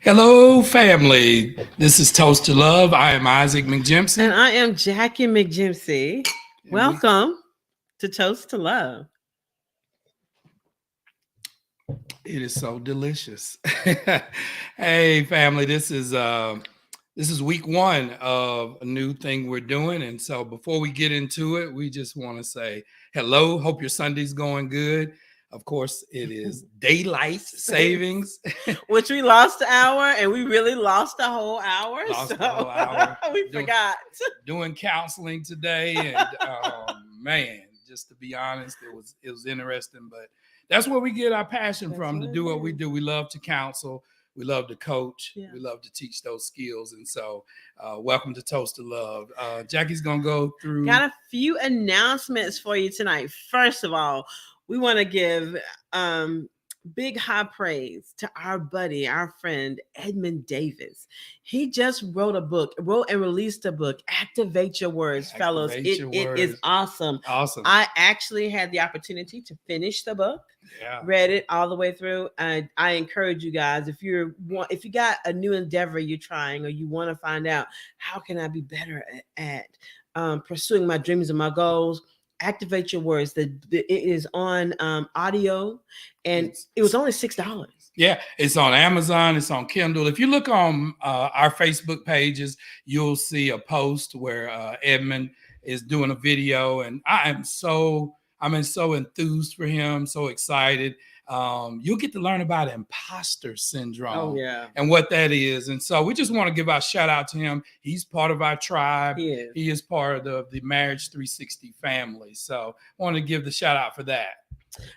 Hello, family. This is Toast to Love. I am Isaac McJimson. And I am Jackie McJimsey. Welcome to Toast to Love. It is so delicious. Hey, family. This is week one of a new thing we're doing, and so before we get into it, we just want to say hello. Hope your Sunday's going good. Of course, it is daylight savings, which we lost an hour, and we really lost a whole hour. Lost a whole hour. We forgot doing counseling today, and man, just to be honest, it was interesting, but that's where we get our passion from to do what we do. We love to counsel. We love to coach. Yeah. We love to teach those skills. And so welcome to Toast to Love. Jackie's going to go through. Got a few announcements for you tonight. First of all, we want to give big high praise to our buddy, our friend, Edmund Davis. He just wrote and released a book, Activate Your Words, fellows. It is awesome. Awesome. I actually had the opportunity to finish the book. Yeah. Read it all the way through. I encourage you guys, if you got a new endeavor you're trying, or you want to find out how can I be better at pursuing my dreams and my goals, Activate Your Words. It is on audio, and it was only $6. Yeah, it's on Amazon. It's on Kindle. If you look on our Facebook pages, you'll see a post where Edmund is doing a video, and I'm so enthused for him, so excited. You'll get to learn about imposter syndrome and what that is. And so we just want to give our shout out to him. He's part of our tribe. He is part of the Marriage 360 family. So I want to give the shout out for that.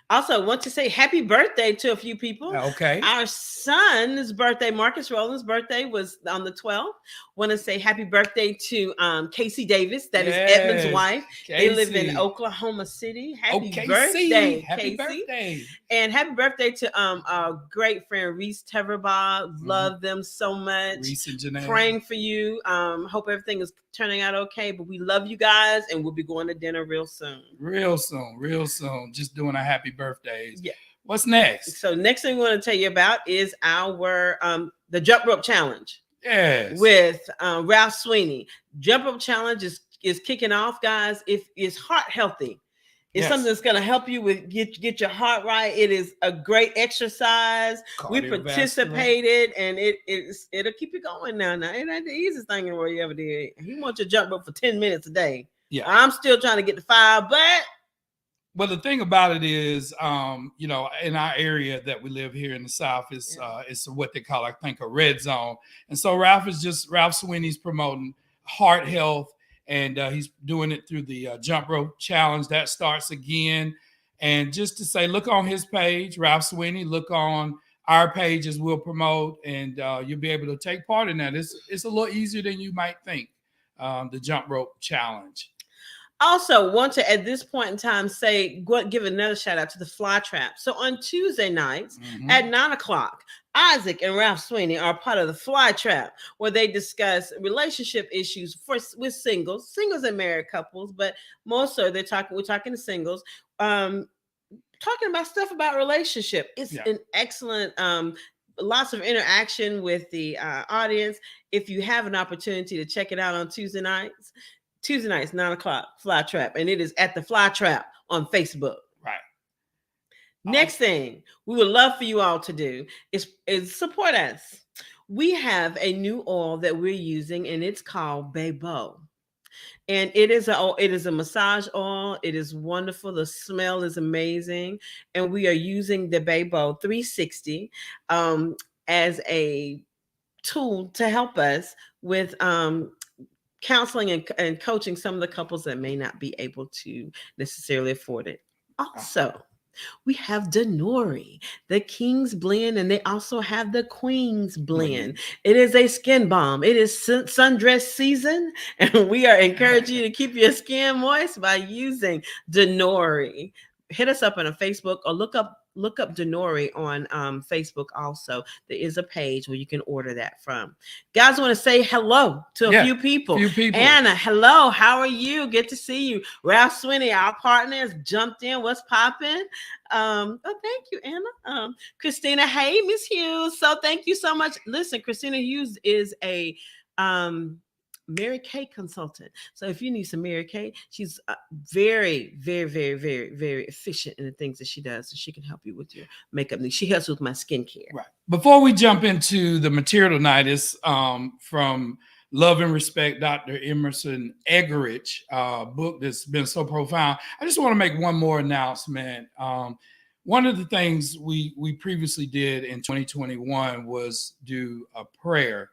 Also, want to say happy birthday to a few people. Okay. Our son's birthday, Marcus Rowland's birthday, was on the 12th. Want to say happy birthday to Casey Davis. That is Edmund's wife. Casey. They live in Oklahoma City. Happy birthday, happy Casey. Birthday. And happy birthday to our great friend, Reese Teverbaugh. Love them so much. Reese and Janelle. Praying for you. Hope everything is turning out okay. But we love you guys, and we'll be going to dinner real soon. Real soon. Just doing a happy birthdays. Yeah. What's next? So next thing we want to tell you about is our the jump rope challenge. Yes. With Ralph Sweeney. Jump rope challenge is kicking off, guys. If it's heart healthy, it's something that's going to help you with get your heart right. It is a great exercise. We participated, and it'll keep you going now. It ain't the easiest thing in the world you ever did. He wants you to jump rope for 10 minutes a day. Yeah. I'm still trying to get to 5, but. Well, the thing about it is, in our area that we live here in the South is what they call, I think, a red zone. And so Ralph Sweeney's promoting heart health, and he's doing it through the jump rope challenge that starts again. And just to say, look on his page, Ralph Sweeney, look on our pages, we'll promote, and you'll be able to take part in that. It's a little easier than you might think, the jump rope challenge. Also, want to at this point in time give another shout out to the Fly Trap. So on Tuesday nights at 9:00, Isaac and Ralph Sweeney are part of the Fly Trap, where they discuss relationship issues with singles and married couples, but more so we're talking to singles, talking about stuff about relationship. It's an excellent. Lots of interaction with the audience. If you have an opportunity to check it out on Tuesday nights, 9:00, Fly Trap, and it is at the Fly Trap on Facebook. Right. Next thing we would love for you all to do is support us. We have a new oil that we're using, and it's called Bebo. And it is a massage oil. It is wonderful. The smell is amazing. And we are using the Bebo 360 as a tool to help us with counseling and coaching some of the couples that may not be able to necessarily afford it. Also, we have Denori, the King's Blend, and they also have the Queen's Blend. It is a skin balm. It is sundress season, and we are encouraging you to keep your skin moist by using Denori. Hit us up on Facebook or look up look up Denori on Facebook also. There is a page where you can order that from. Guys, I want to say hello to a few people. Anna, hello. How are you? Good to see you. Ralph Swinney, our partner, has jumped in. What's popping? Thank you, Anna. Christina, hey, Miss Hughes. So thank you so much. Listen, Christina Hughes is a Mary Kay consultant. So if you need some Mary Kay, she's very, very, very, very, very efficient in the things that she does. So she can help you with your makeup needs. She helps with my skincare. Right. Before we jump into the material tonight, is from Love and Respect, Dr. Emerson Eggerich, book that's been so profound. I just want to make one more announcement. One of the things we previously did in 2021 was do a prayer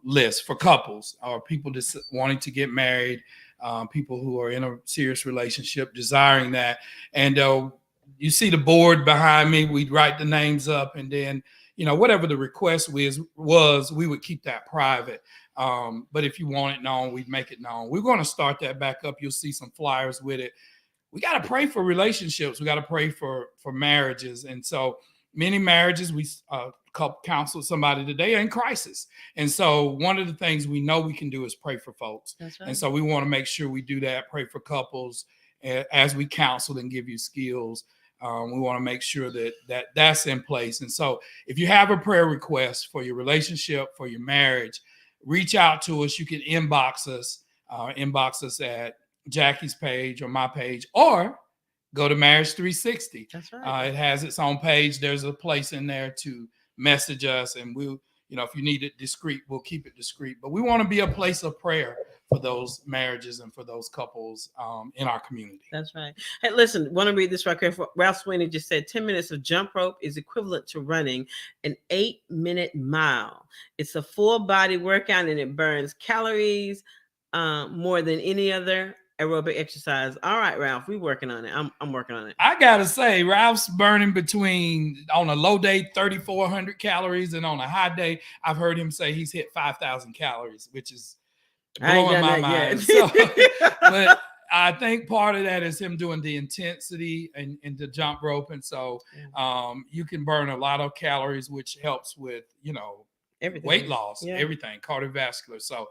list for couples or people just wanting to get married, people who are in a serious relationship, desiring that. And you see the board behind me. We'd write the names up, and then, you know, whatever the request was, we would keep that private. But if you want it known, we'd make it known. We're going to start that back up. You'll see some flyers with it. We got to pray for relationships. We got to pray for marriages. And so many marriages, we counsel somebody today are in crisis. And so one of the things we know we can do is pray for folks. That's right. And so we want to make sure we do that, pray for couples as we counsel and give you skills. We want to make sure that's in place. And so if you have a prayer request for your relationship, for your marriage, reach out to us. You can inbox us at Jackie's page or my page, or go to Marriage 360. That's right. It has its own page. There's a place in there to message us, and we'll, you know, if you need it discreet, we'll keep it discreet. But we want to be a place of prayer for those marriages and for those couples in our community. That's right. Hey, listen, want to read this right here. Ralph Swinney just said 10 minutes of jump rope is equivalent to running an 8-minute mile. It's a full body workout, and it burns calories more than any other aerobic exercise. All right, Ralph, we're working on it. I'm working on it. I gotta say, Ralph's burning between, on a low day, 3,400 calories, and on a high day, I've heard him say he's hit 5,000 calories, which is blowing my mind. So, but I think part of that is him doing the intensity and the jump rope, and so you can burn a lot of calories, which helps with, you know, everything. Weight loss, everything, cardiovascular. So,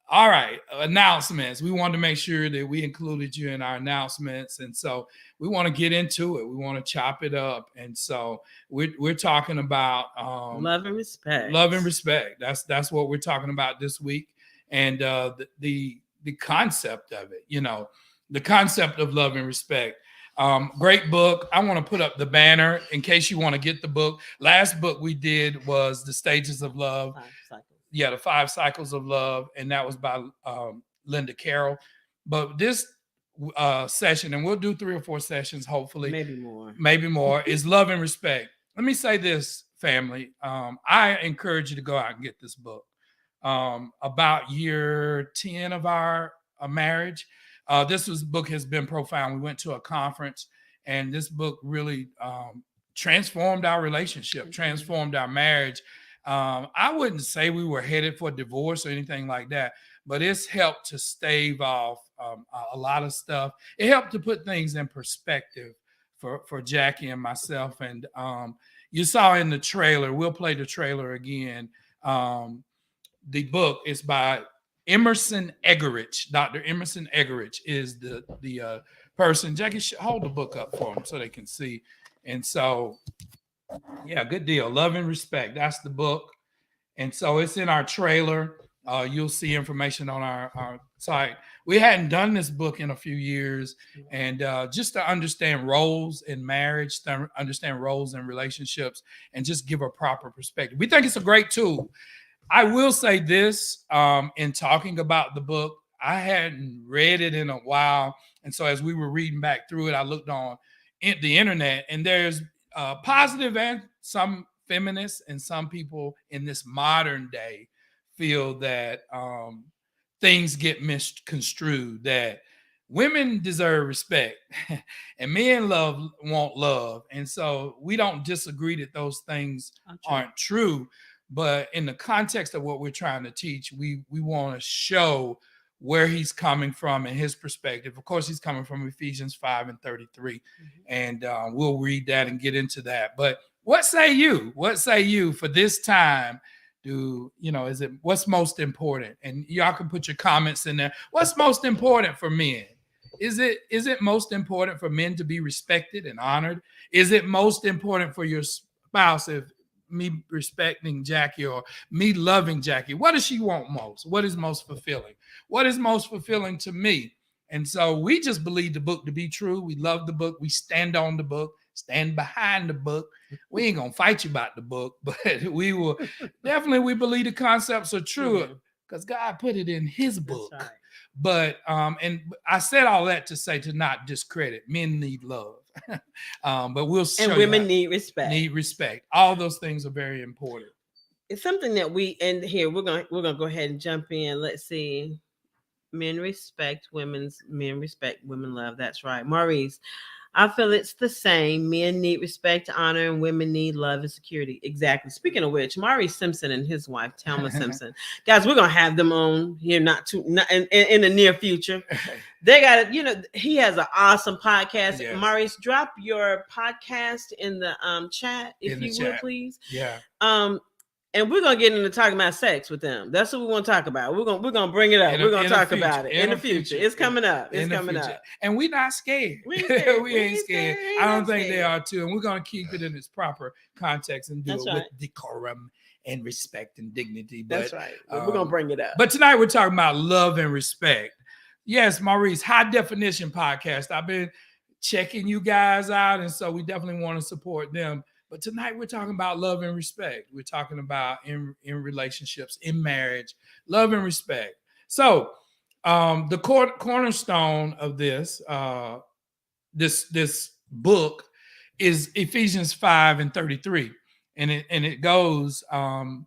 all right, announcements. We wanted to make sure that we included you in our announcements, and so we want to get into it. We want to chop it up, and so we're talking about love and respect. Love and respect. That's what we're talking about this week, and the concept of it. You know, the concept of love and respect. Great book. I want to put up the banner in case you want to get the book. Last book we did was The Stages of Love. Yeah, the 5 Cycles of Love, and that was by Linda Carroll. But this session, and we'll do 3 or 4 sessions, hopefully, maybe more, is love and respect. Let me say this, family. I encourage you to go out and get this book. About year 10 of our marriage, this book has been profound. We went to a conference, and this book really transformed our relationship, transformed our marriage. I wouldn't say we were headed for divorce or anything like that, but it's helped to stave off a lot of stuff. It helped to put things in perspective for Jackie and myself. And you saw in the trailer, we'll play the trailer again. The book is by Emerson Eggerich. Dr. Emerson Eggerich is the person. Jackie, hold the book up for them so they can see. And so, yeah, good deal. Love and Respect. That's the book. And so it's in our trailer. You'll see information on our site. We hadn't done this book in a few years. And just to understand roles in marriage, to understand roles in relationships, and just give a proper perspective. We think it's a great tool. I will say this, in talking about the book, I hadn't read it in a while. And so as we were reading back through it, I looked on the internet, and there's positive and some feminists and some people in this modern day feel that things get misconstrued, that women deserve respect and men want love. And so we don't disagree that those things aren't true. But in the context of what we're trying to teach, we want to show where he's coming from and his perspective. Of course, he's coming from Ephesians 5:33, and we'll read that and get into that. But what say you? What say you for this time? Is it what's most important? And y'all can put your comments in there. What's most important for men? Is it most important for men to be respected and honored? Is it most important for your spouse, if me respecting Jackie or me loving Jackie? What does she want most? What is most fulfilling? What is most fulfilling to me? And so we just believe the book to be true. We love the book. We stand on the book, stand behind the book. We ain't going to fight you about the book, but we will definitely, we believe the concepts are true because God put it in his book. That's right. But and I said all that to say to not discredit. Men need love, but we'll show and women need respect. Need respect. All those things are very important. It's something that and here we're gonna go ahead and jump in. Let's see. Men respect women love. That's right, Maurice. I feel it's the same. Men need respect, honor, and women need love and security. Exactly. Speaking of which, Maurice Simpson and his wife, Thelma Simpson. Guys, we're going to have them on here not in the near future. They got it. He has an awesome podcast. Yes. Maurice, drop your podcast in the chat, if you would, please. Yeah. And we're gonna get into talking about sex with them. That's what we want to talk about. We're gonna bring it up. We're gonna talk about it in the future. It's coming up. It's coming up. And we're not scared. We ain't scared. I don't think they are too. And we're gonna keep it in its proper context and do it with decorum and respect and dignity. But, that's right. We're gonna bring it up. But tonight we're talking about love and respect. Yes, Maurice, High Definition Podcast. I've been checking you guys out, and so we definitely want to support them. But tonight we're talking about love and respect. We're talking about in relationships, in marriage, love and respect. So the cornerstone of this book is Ephesians 5:33, and it goes in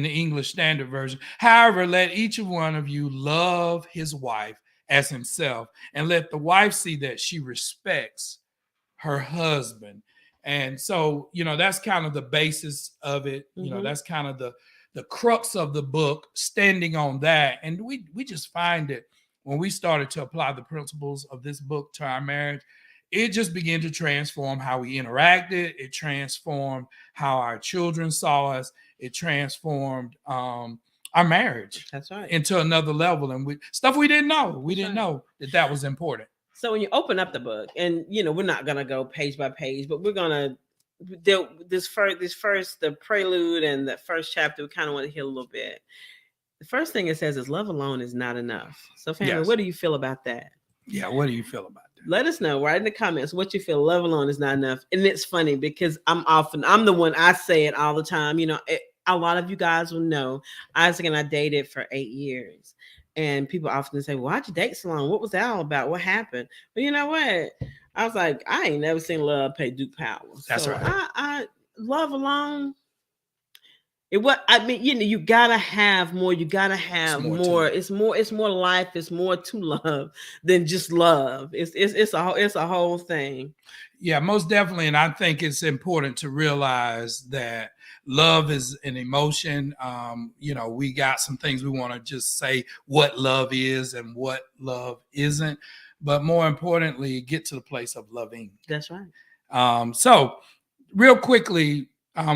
the English Standard Version. However, let each one of you love his wife as himself, and let the wife see that she respects her husband. And so, that's kind of the basis of it. That's kind of the crux of the book, standing on that. And we just find that when we started to apply the principles of this book to our marriage, it just began to transform how we interacted. It transformed how our children saw us. It transformed our marriage. That's right. Into another level. And stuff we didn't know. We didn't know that was important. So when you open up the book, and we're not gonna go page by page, but we're gonna the prelude and the first chapter. We kind of want to hear a little bit. The first thing it says is love alone is not enough. So, family, What do you feel about that? Yeah, what do you feel about that? Let us know. Write in the comments what you feel. Love alone is not enough, and it's funny because I'm the one, I say it all the time. A lot of you guys will know Isaac and I dated for 8 years. And people often say, well, why'd you date so long? What was that all about? What happened? But you know what? I was like, I ain't never seen love pay Duke Powell. That's right. I love alone. You gotta have more. You gotta have more. It's more life. It's more to love than just love. It's a whole thing. Yeah, most definitely. And I think it's important to realize that love is an emotion. We got some things we want to just say what love is and what love isn't. But more importantly, get to the place of loving. That's right. So real quickly,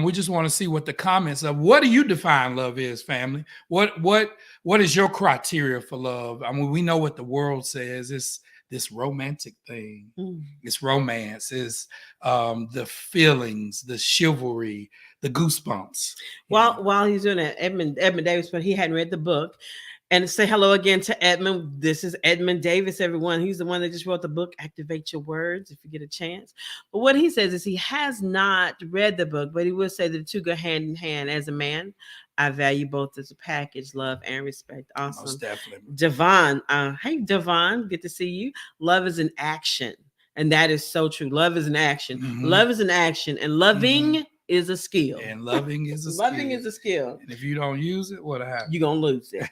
we just want to see what the comments of what do you define love is, family? What is your criteria for love? I mean, we know what the world says. It's this romantic thing. It's romance. It's the feelings, the chivalry, the goosebumps. While he's doing that, Edmund Davis, but he hadn't read the book. And say hello again to Edmund. This is Edmund Davis, everyone. He's the one that just wrote the book, Activate Your Words, if you get a chance. But what he says is he has not read the book, but he will say that the two go hand in hand. As a man, I value both as a package, love and respect. Awesome. Most definitely. Devon, hey, Devon, good to see you. Love is an action. And that is so true. Love is an action. Mm-hmm. Love is an action. And loving is a skill. And loving is a skill. Loving is a skill. And if you don't use it, what'll happen? You're going to lose it.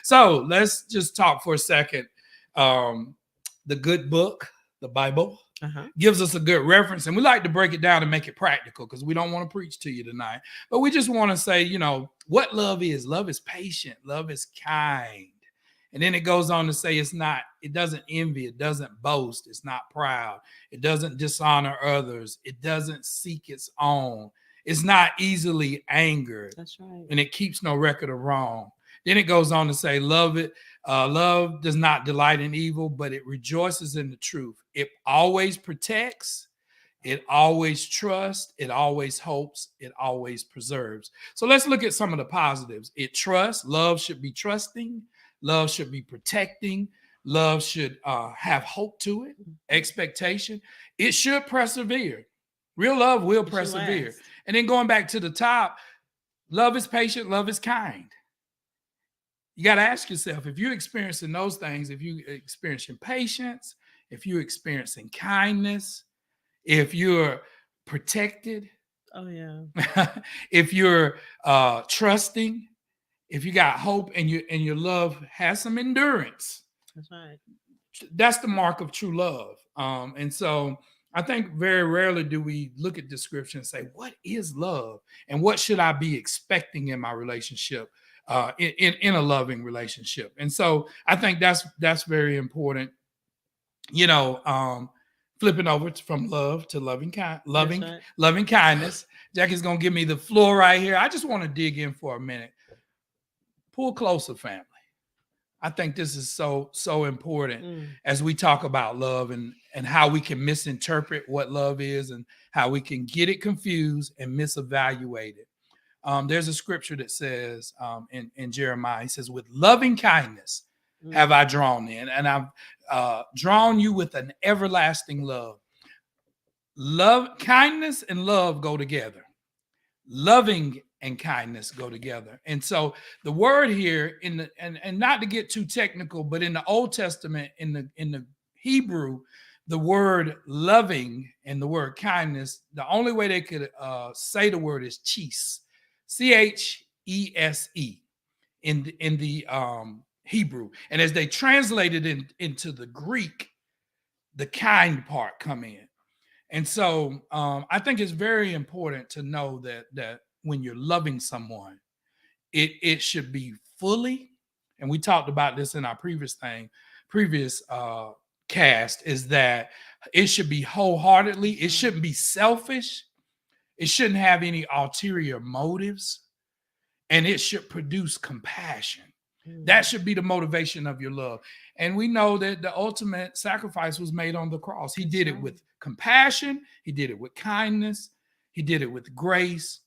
So let's just talk for a second. The good book, the Bible, gives us a good reference. And we like to break it down and make it practical because we don't want to preach to you tonight. But we just want to say, what love is. Love is patient. Love is kind. And then it goes on to say it doesn't envy, it doesn't boast, it's not proud, it doesn't dishonor others, it doesn't seek its own, it's not easily angered. That's right. And it keeps no record of wrong. Then it goes on to say, love does not delight in evil, but it rejoices in the truth. It always protects, it always trusts, it always hopes, it always preserves. So let's look at some of the positives. It trusts. Love should be trusting. Love should be protecting. Love should have hope to it, expectation. It should persevere. Real love will persevere. And then going back to the top, love is patient, love is kind. You got to ask yourself, if you're experiencing those things, if you're experiencing patience, if you're experiencing kindness, if you're protected, if you're trusting, if you got hope and your love has some endurance, that's right. That's the mark of true love. And so I think very rarely do we look at the scripture and say, what is love? And what should I be expecting in my relationship, in a loving relationship? And so I think that's very important. Flipping over from love to loving kindness. Jackie's going to give me the floor right here. I just want to dig in for a minute. Pull closer, family. I think this is so important as we talk about love and how we can misinterpret what love is and how we can get it confused and misevaluate it. There's a scripture that says in Jeremiah, it says, with loving kindness have I drawn in, and I've drawn you with an everlasting love. Kindness and love go together. Loving and kindness go together. And so the word here and not to get too technical, but in the Old Testament, in the Hebrew, the word loving and the word kindness, the only way they could say the word is chese, Chese in the Hebrew. And as they translated into the Greek, the kind part come in. And so I think it's very important to know that when you're loving someone, it should be fully, and we talked about this in our previous cast, is that it should be wholeheartedly. It shouldn't be selfish. It shouldn't have any ulterior motives, and it should produce compassion. That should be the motivation of your love. And we know that the ultimate sacrifice was made on the cross. He did it with compassion. He did it with kindness. He did it with grace.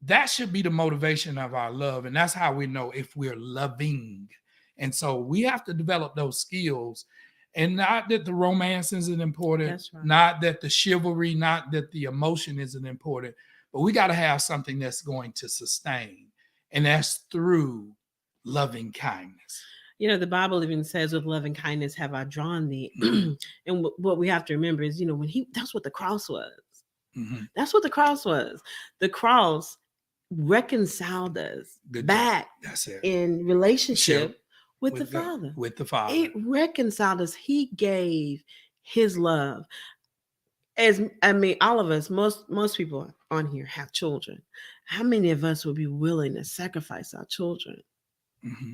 That should be the motivation of our love. And that's how we know if we're loving. And so we have to develop those skills. And not that the romance isn't important, not that the chivalry, not that the emotion isn't important, but we got to have something that's going to sustain. And that's through loving kindness. The Bible even says, with loving kindness have I drawn thee. And what we have to remember is, that's what the cross was. That's what the cross was. The cross reconciled us back in relationship with the Father. With the Father. It reconciled us. He gave his love. All of us, most people on here have children. How many of us would be willing to sacrifice our children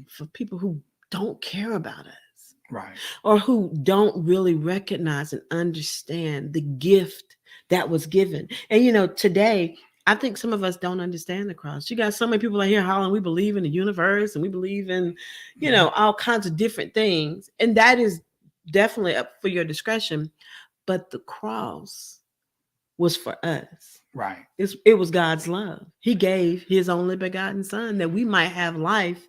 for people who don't care about us? Right. Or who don't really recognize and understand the gift that was given. And today, I think some of us don't understand the cross. You got so many people out here hollering, we believe in the universe and we believe in, all kinds of different things. And that is definitely up for your discretion. But the cross was for us. Right. It was God's love. He gave his only begotten son that we might have life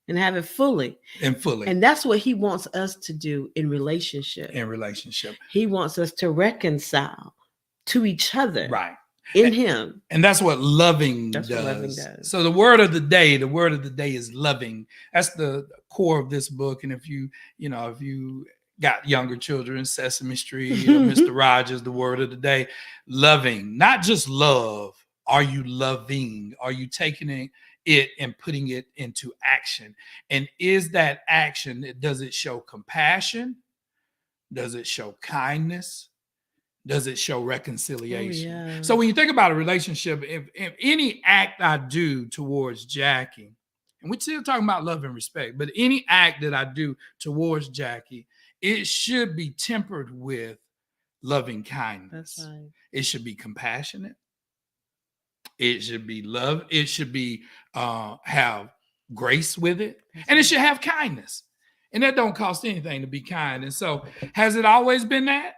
and have it fully. And that's what he wants us to do in relationship. He wants us to reconcile to each other. Right. In him. And that's what loving does. So the word of the day is loving. That's the core of this book. And if you got younger children, Sesame Street or Mr. Rogers, the word of the day, loving, not just love. Are you loving? Are you taking it and putting it into action? And is that action, does it show compassion? Does it show kindness? Does it show reconciliation? Oh, yeah. So when you think about a relationship, if any act I do towards Jackie and we're still talking about love and respect, but any act that I do towards Jackie, it should be tempered with loving kindness. That's right. It should be compassionate. It should be love. It should be have grace with it, and it should have kindness. And that don't cost anything to be kind. And so, has it always been that?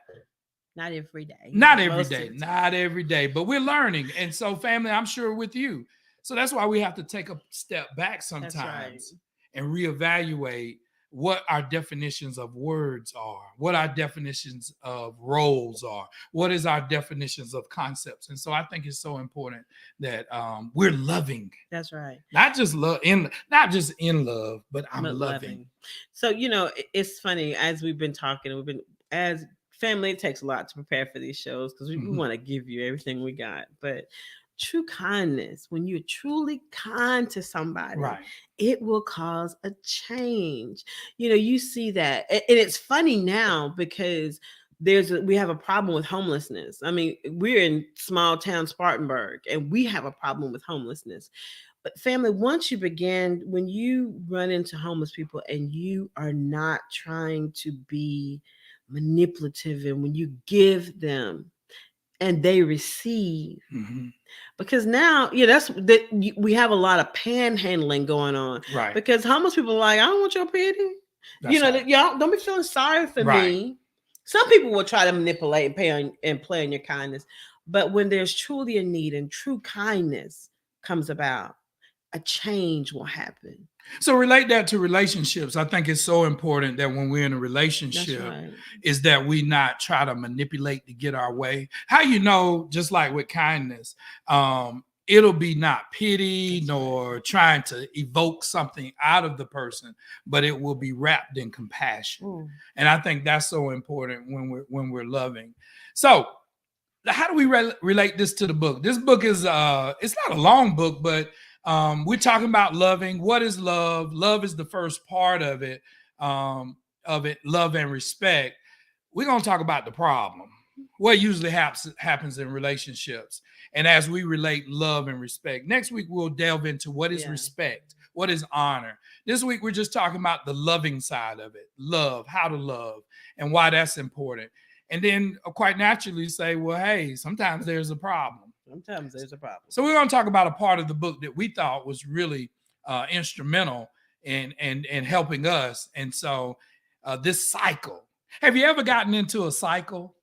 Not every day. Not every day. Not every day. But we're learning. And so, family, I'm sure with you. So that's why we have to take a step back sometimes and reevaluate what our definitions of words are, what our definitions of roles are, what is our definitions of concepts. And so I think it's so important that we're loving. That's right. Not just not in love, but I'm loving. So, it's funny, as we've been talking, as family, it takes a lot to prepare for these shows because we want to give you everything we got. But true kindness, when you're truly kind to somebody, it will cause a change. You see that. And it's funny now because we have a problem with homelessness. I mean, we're in small town Spartanburg and we have a problem with homelessness. But family, when you run into homeless people and you are not trying to be manipulative, and when you give them and they receive, because now, we have a lot of panhandling going on, right? Because homeless people are like, I don't want your pity. Y'all don't be feeling sorry for me. Some people will try to manipulate and play on your kindness, but when there's truly a need and true kindness comes about, a change will happen. So relate that to relationships. I think it's so important that when we're in a relationship, is that we not try to manipulate to get our way. How just like with kindness, it'll be not pity nor trying to evoke something out of the person, but it will be wrapped in compassion. And I think that's so important when we're loving. So how do we relate this to the book? This book is it's not a long book, but we're talking about loving. What is love? Love is the first part of it, love and respect. We're going to talk about the problem, what usually happens in relationships. And as we relate love and respect, next week we'll delve into what is respect, what is honor. This week we're just talking about the loving side of it, love, how to love, and why that's important. And then quite naturally say, well, hey, sometimes there's a problem. Sometimes there's a problem. So we're going to talk about a part of the book that we thought was really instrumental in helping us. And so this cycle. Have you ever gotten into a cycle?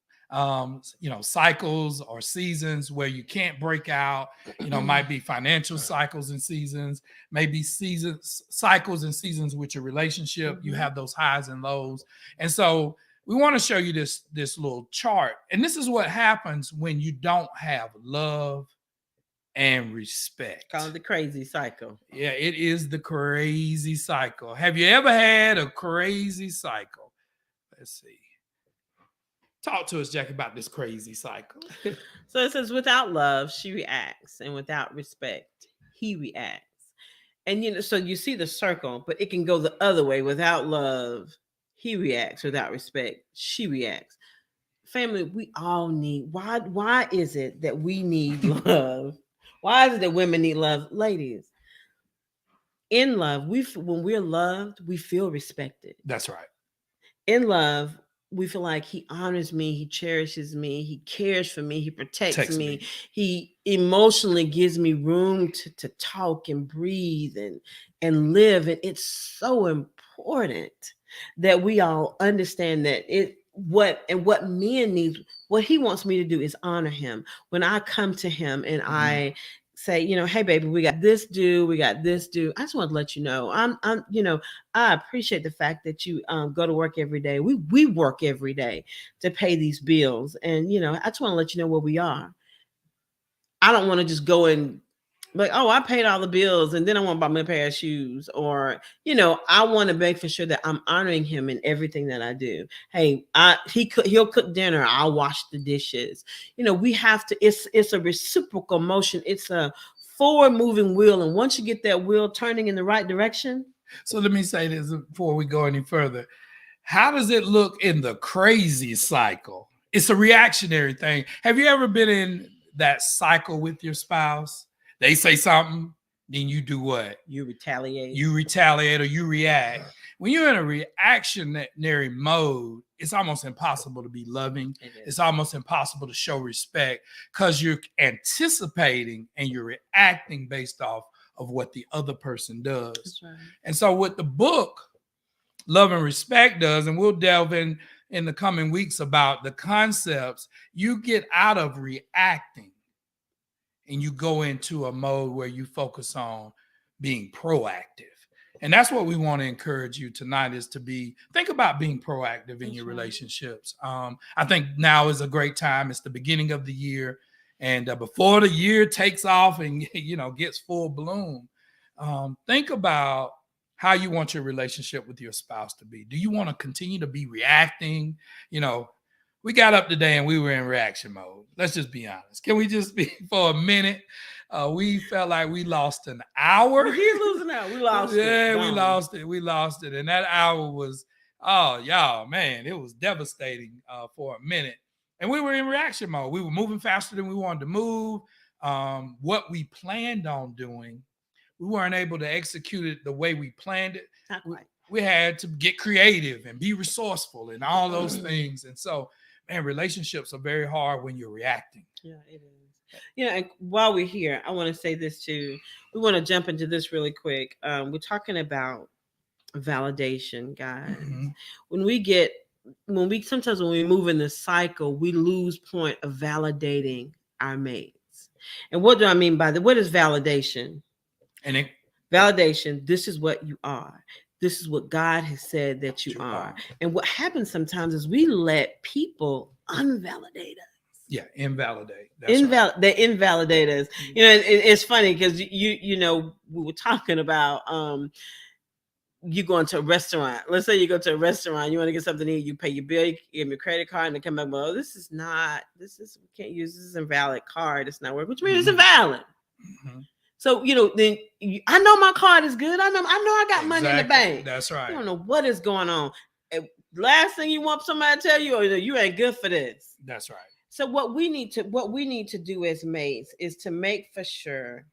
Cycles or seasons where you can't break out. Might be financial cycles and seasons, maybe cycles and seasons with your relationship. You have those highs and lows. And so we want to show you this little chart. And this is what happens when you don't have love and respect. Call it the crazy cycle. Yeah, it is the crazy cycle. Have you ever had a crazy cycle? Let's see. Talk to us, Jackie, about this crazy cycle. So it says, without love, she reacts. And without respect, he reacts. And, so you see the circle, but it can go the other way. Without love, he reacts. Without respect, she reacts. Family, we all need. Why is it that we need love? Why is it that women need love? Ladies, in love, when we're loved, we feel respected. That's right. In love, we feel like he honors me, he cherishes me, he cares for me, he protects me. He emotionally gives me room to talk and breathe and live. And it's so important that we all understand that what men need, what he wants me to do is honor him. When I come to him and I say, hey baby, we got this due, I just want to let you know, I appreciate the fact that you go to work every day. We work every day to pay these bills. And, I just want to let you know where we are. I don't want to just go and like, oh, I paid all the bills and then I want to buy me a pair of shoes, or, I want to make for sure that I'm honoring him in everything that I do. Hey, he'll cook dinner. I'll wash the dishes. We have to, it's a reciprocal motion. It's a forward moving wheel. And once you get that wheel turning in the right direction. So let me say this before we go any further. How does it look in the crazy cycle? It's a reactionary thing. Have you ever been in that cycle with your spouse? They say something, then you do what? You retaliate. You retaliate or you react. When you're in a reactionary mode, it's almost impossible to be loving. It's almost impossible to show respect because you're anticipating and you're reacting based off of what the other person does. That's right. And so what the book Love and Respect does, and we'll delve in the coming weeks about the concepts, you get out of reacting and you go into a mode where you focus on being proactive. And that's what we want to encourage you tonight is to think about being proactive in your relationships. I think now is a great time. It's the beginning of the year. And before the year takes off and, gets full bloom, think about how you want your relationship with your spouse to be. Do you want to continue to be reacting? We got up today and we were in reaction mode. Let's just be honest. Can we just be for a minute? We felt like we lost an hour. He's losing out. We lost it. Yeah, we lost it. We lost it. And that hour was, it was devastating for a minute. And we were in reaction mode. We were moving faster than we wanted to move. What we planned on doing, we weren't able to execute it the way we planned it. Not quite. We had to get creative and be resourceful and all those things. And so, relationships are very hard when you're reacting. Yeah, it is. And while we're here, I want to say this too. We want to jump into this really quick. We're talking about validation, guys. Mm-hmm. When we move in the cycle, we lose point of validating our mates. And what do I mean by that? What is validation? Validation, this is what you are. This is what God has said that you are. And what happens sometimes is we let people unvalidate us. Yeah, invalidate. They invalidate us. Mm-hmm. It's funny because we were talking about you going to a restaurant. Let's say you go to a restaurant, you want to get something to eat, you pay your bill, you give your credit card, and they come back, well, we can't use this invalid card. It's not working, which means it's invalid. Mm-hmm. So, then I know my card is good. I know I got money in the bank. That's right. You don't know what is going on. Last thing you want somebody to tell you, you ain't good for this. That's right. So what we need to do as mates is to make for sure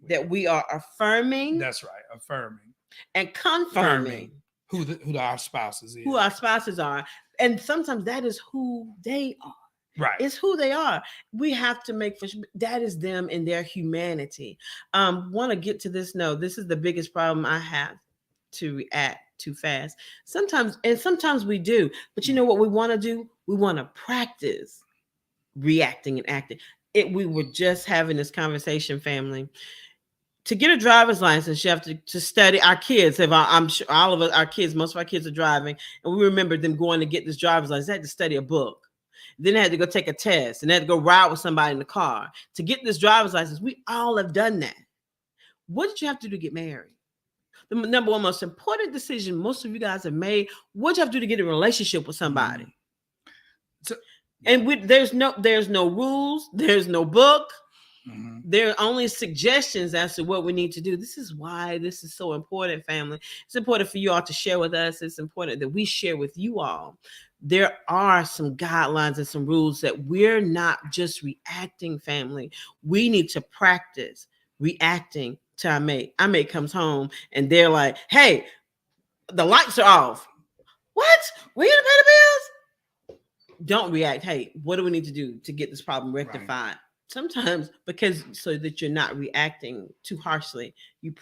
that we are affirming. That's right. Affirming. And confirming who our spouses is. Who our spouses are. And sometimes that is who they are. Right. It's who they are. We have to make for sure that is them in their humanity. Want to get to this? No, this is the biggest problem I have, to react too fast. Sometimes we do. But you know what we want to do? We want to practice reacting and acting. We were just having this conversation, family. To get a driver's license, you have to study. Our kids I'm sure all of us, most of our kids are driving, and we remember them going to get this driver's license. They had to study a book. Then they had to go take a test, and they had to go ride with somebody in the car to get this driver's license. We all have done that. What did you have to do to get married? The number one most important decision most of you guys have made. What did you have to do to get a relationship with somebody? There's no rules. There's no book. Mm-hmm. There are only suggestions as to what we need to do. This is why this is so important, family. It's important for you all to share with us. It's important that we share with you all. There are some guidelines and some rules that we're not just reacting, family. We need to practice reacting to our mate. Our mate comes home and they're like, hey, the lights are off. What? We gonna pay the bills? Don't react. Hey, what do we need to do to get this problem rectified? Right. Sometimes so that you're not reacting too harshly, you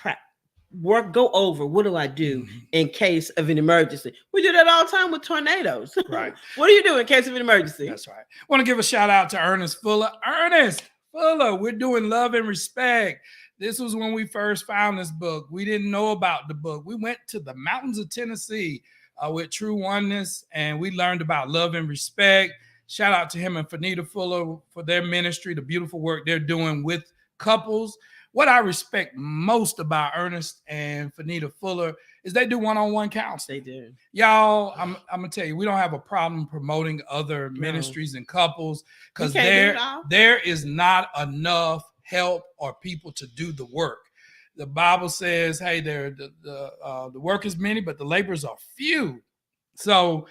go over what do I do in case of an emergency. We do that all the time with tornadoes. Right. What do you do in case of an emergency? That's right. I want to give a shout out to Ernest Fuller. Ernest Fuller, we're doing Love and Respect. This was when we first found this book. We didn't know about the book. We went to the mountains of Tennessee with True Oneness, and we learned about love and respect. Shout out to him and Fanita Fuller for their ministry, the beautiful work they're doing with couples. What I respect most about Ernest and Fanita Fuller is they do one-on-one counseling. They do. Y'all, I'm going to tell you, we don't have a problem promoting other ministries and couples because there is not enough help or people to do the work. The Bible says, hey, the work is many, but the laborers are few. So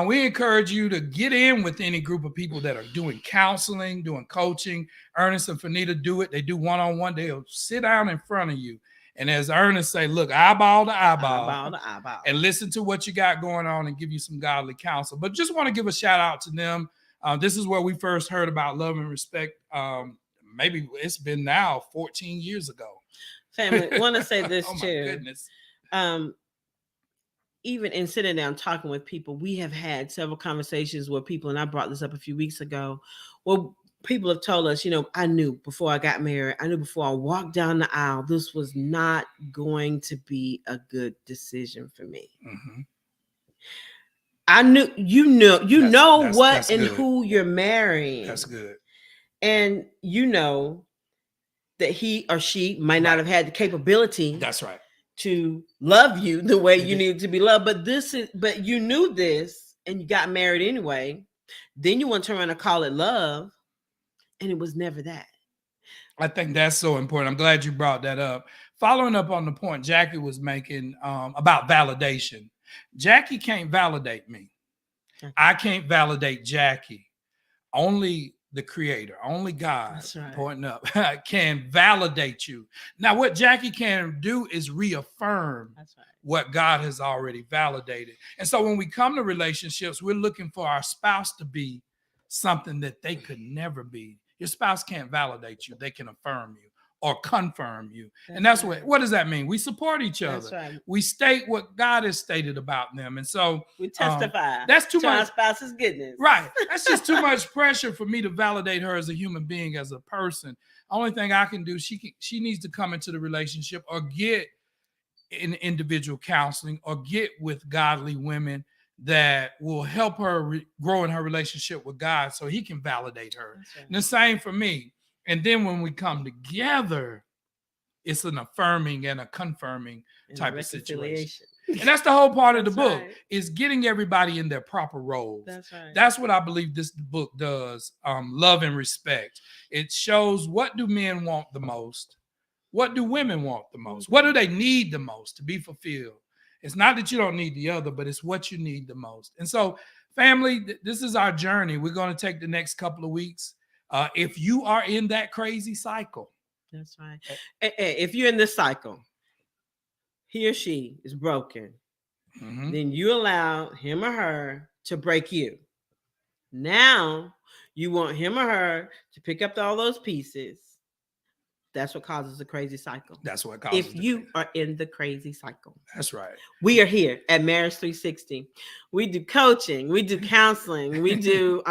We encourage you to get in with any group of people that are doing counseling, doing coaching. Ernest and Fanita do it. They do one-on-one. They'll sit down in front of you. And as Ernest say, look, eyeball to eyeball, and listen to what you got going on and give you some godly counsel. But just want to give a shout out to them. This is where we first heard about love and respect. Maybe it's been now 14 years ago. Family, want to say this oh my too. Goodness. Even in sitting down talking with people, we have had several conversations where people, and I brought this up a few weeks ago, well, people have told us, I knew before I got married, I knew before I walked down the aisle, this was not going to be a good decision for me. Mm-hmm. I knew, that's what and good. who you're marrying. That's good. And that he or she might not have had the capability. That's right. To love you the way you need to be loved. But you knew this and you got married anyway. Then you want to turn around and call it love. And it was never that. I think that's so important. I'm glad you brought that up. Following up on the point Jackie was making about validation. Jackie can't validate me. Okay. I can't validate Jackie. Only the Creator, only God, right, pointing up, can validate you. Now, what Jackie can do is reaffirm what God has already validated. And so when we come to relationships, we're looking for our spouse to be something that they could never be. Your spouse can't validate you. They can affirm you or confirm you. And that's what does that mean? We support each other. That's right. We state what God has stated about them. And so we testify. That's too much. Our spouse's goodness. Right. That's just too much pressure for me to validate her as a human being, as a person. Only thing I can do, she needs to come into the relationship or get in individual counseling or get with godly women that will help her grow in her relationship with God so he can validate her. Right. And the same for me. And then when we come together, it's an affirming and a confirming type of situation. And that's the whole part of the book, is getting everybody in their proper roles. That's right. That's what I believe this book does. Love and respect. It shows, what do men want the most? What do women want the most? What do they need the most to be fulfilled? It's not that you don't need the other, but it's what you need the most. And so, family, this is our journey. We're going to take the next couple of weeks. If you are in that crazy cycle. That's right. If you're in this cycle, he or she is broken, then you allow him or her to break you. Now you want him or her to pick up all those pieces. That's what causes the crazy cycle. That's what causes. If you are in the crazy cycle. That's right. We are here at Marriage 360. We do coaching, we do counseling, we do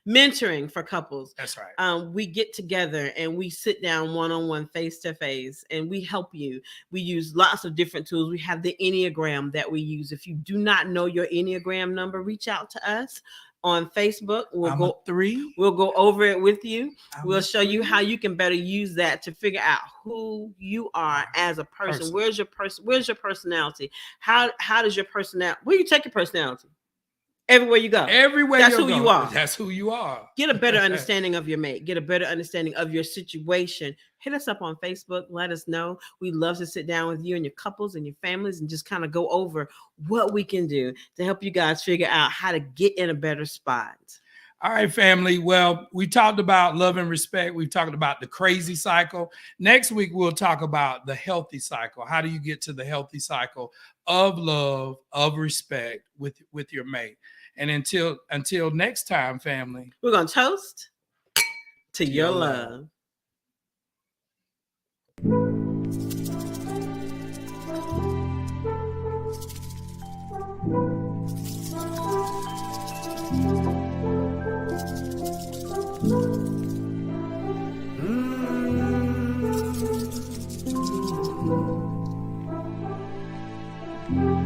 mentoring for couples. That's right. We get together and we sit down one-on-one, face-to-face, and we help you. We use lots of different tools. We have the Enneagram that we use. If you do not know your Enneagram number, reach out to us on Facebook. We'll go over it with you. We'll show you how you can better use that to figure out who you are as a person. Where's your personality? How does your personality, where you take your personality? Everywhere you go. That's who you are. That's who you are. Get a better understanding of your mate. Get a better understanding of your situation. Hit us up on Facebook. Let us know. We'd love to sit down with you and your couples and your families and just kind of go over what we can do to help you guys figure out how to get in a better spot. All right, family. Well, we talked about love and respect. We've talked about the crazy cycle. Next week, we'll talk about the healthy cycle. How do you get to the healthy cycle of love, of respect with your mate? And until next time, family, we're going to toast to your love. Mm-hmm.